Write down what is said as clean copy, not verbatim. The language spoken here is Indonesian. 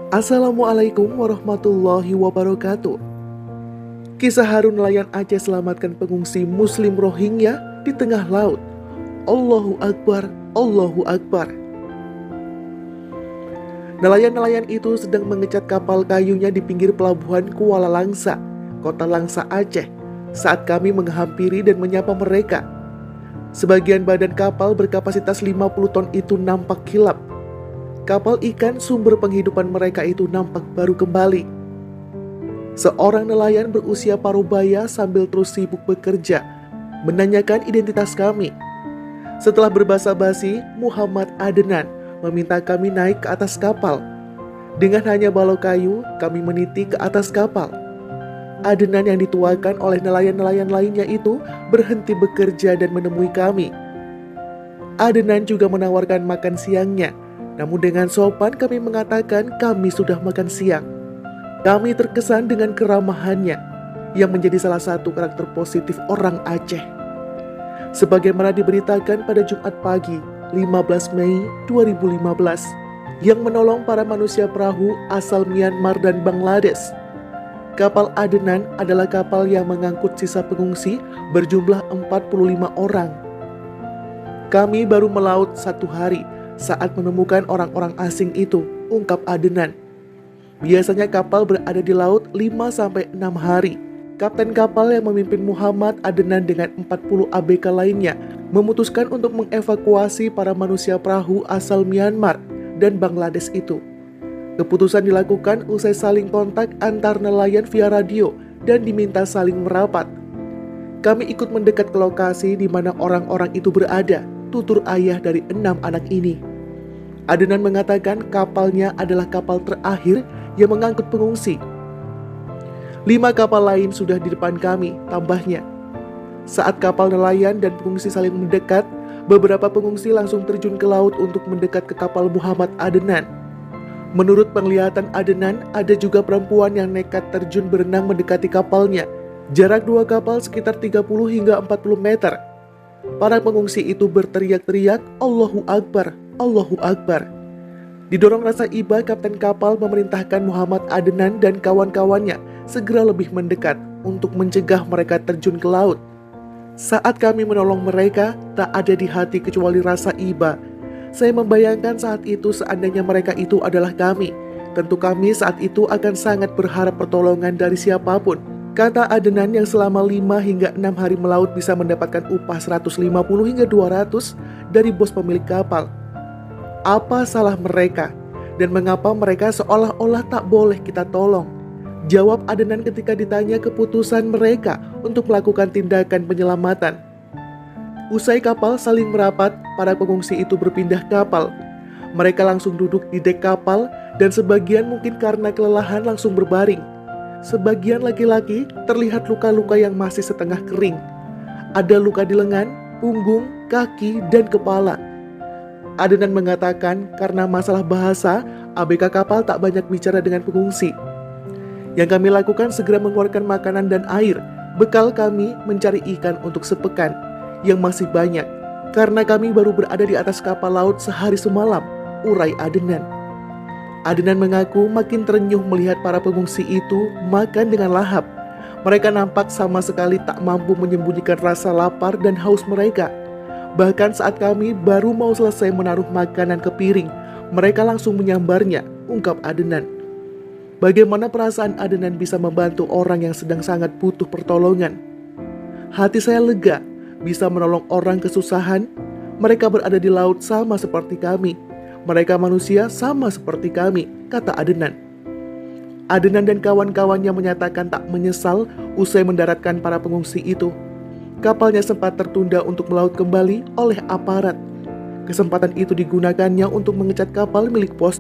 Assalamualaikum warahmatullahi wabarakatuh. Kisah Harun nelayan Aceh selamatkan pengungsi Muslim Rohingya di tengah laut. Allahu Akbar, Allahu Akbar. Nelayan-nelayan itu sedang mengecat kapal kayunya di pinggir pelabuhan Kuala Langsa, kota Langsa, Aceh, saat kami menghampiri dan menyapa mereka. Sebagian badan kapal berkapasitas 50 ton itu nampak kilap. Kapal ikan sumber penghidupan mereka itu nampak baru kembali. Seorang nelayan berusia parubaya sambil terus sibuk bekerja, menanyakan identitas kami. Setelah berbasa-basi, Muhammad Adenan meminta kami naik ke atas kapal. Dengan hanya balok kayu, kami meniti ke atas kapal. Adenan yang dituakan oleh nelayan-nelayan lainnya itu berhenti bekerja dan menemui kami. Adenan juga menawarkan makan siangnya. Namun dengan sopan kami mengatakan kami sudah makan siang. Kami terkesan dengan keramahannya yang menjadi salah satu karakter positif orang Aceh. Sebagaimana diberitakan pada Jumat pagi 15 Mei 2015 yang menolong para manusia perahu asal Myanmar dan Bangladesh. Kapal Adenan adalah kapal yang mengangkut sisa pengungsi berjumlah 45 orang. Kami baru melaut 1 hari saat menemukan orang-orang asing itu, ungkap Adenan. Biasanya kapal berada di laut 5-6 hari. Kapten kapal yang memimpin Muhammad Adenan dengan 40 ABK lainnya memutuskan untuk mengevakuasi para manusia perahu asal Myanmar dan Bangladesh itu. Keputusan dilakukan usai saling kontak antar nelayan via radio dan diminta saling merapat. Kami ikut mendekat ke lokasi di mana orang-orang itu berada, tutur ayah dari 6 anak ini. Adenan mengatakan kapalnya adalah kapal terakhir yang mengangkut pengungsi. 5 kapal lain sudah di depan kami, tambahnya. Saat kapal nelayan dan pengungsi saling mendekat, beberapa pengungsi langsung terjun ke laut untuk mendekat ke kapal Muhammad Adenan. Menurut penglihatan Adenan, ada juga perempuan yang nekat terjun berenang mendekati kapalnya. Jarak 2 kapal sekitar 30 hingga 40 meter. Para pengungsi itu berteriak-teriak, Allahu Akbar, Allahu Akbar. Didorong rasa iba, kapten kapal memerintahkan Muhammad Adenan dan kawan-kawannya segera lebih mendekat untuk mencegah mereka terjun ke laut. Saat kami menolong mereka, tak ada di hati kecuali rasa iba. Saya membayangkan saat itu seandainya mereka itu adalah kami. Tentu kami saat itu akan sangat berharap pertolongan dari siapapun. Kata Adenan yang selama 5 hingga 6 hari melaut bisa mendapatkan upah 150 hingga 200 dari bos pemilik kapal. Apa salah mereka? Dan mengapa mereka seolah-olah tak boleh kita tolong? Jawab Adenan ketika ditanya keputusan mereka untuk melakukan tindakan penyelamatan. Usai kapal saling merapat, para pengungsi itu berpindah kapal. Mereka langsung duduk di dek kapal dan sebagian mungkin karena kelelahan langsung berbaring. Sebagian laki-laki terlihat luka-luka yang masih setengah kering. Ada luka di lengan, punggung, kaki, dan kepala. Adenan mengatakan karena masalah bahasa, ABK kapal tak banyak bicara dengan pengungsi. Yang kami lakukan segera mengeluarkan makanan dan air. Bekal kami mencari ikan untuk sepekan yang masih banyak. Karena kami baru berada di atas kapal laut sehari semalam, urai Adenan. Adenan mengaku makin terenyuh melihat para pengungsi itu makan dengan lahap. Mereka nampak sama sekali tak mampu menyembunyikan rasa lapar dan haus mereka. Bahkan saat kami baru mau selesai menaruh makanan ke piring, mereka langsung menyambarnya, ungkap Adenan. Bagaimana perasaan Adenan bisa membantu orang yang sedang sangat butuh pertolongan? Hati saya lega, bisa menolong orang kesusahan. Mereka berada di laut sama seperti kami. Mereka manusia sama seperti kami, kata Adenan. Adenan dan kawan-kawannya menyatakan tak menyesal usai mendaratkan para pengungsi itu. Kapalnya sempat tertunda untuk melaut kembali oleh aparat. Kesempatan itu digunakannya untuk mengecat kapal milik pos.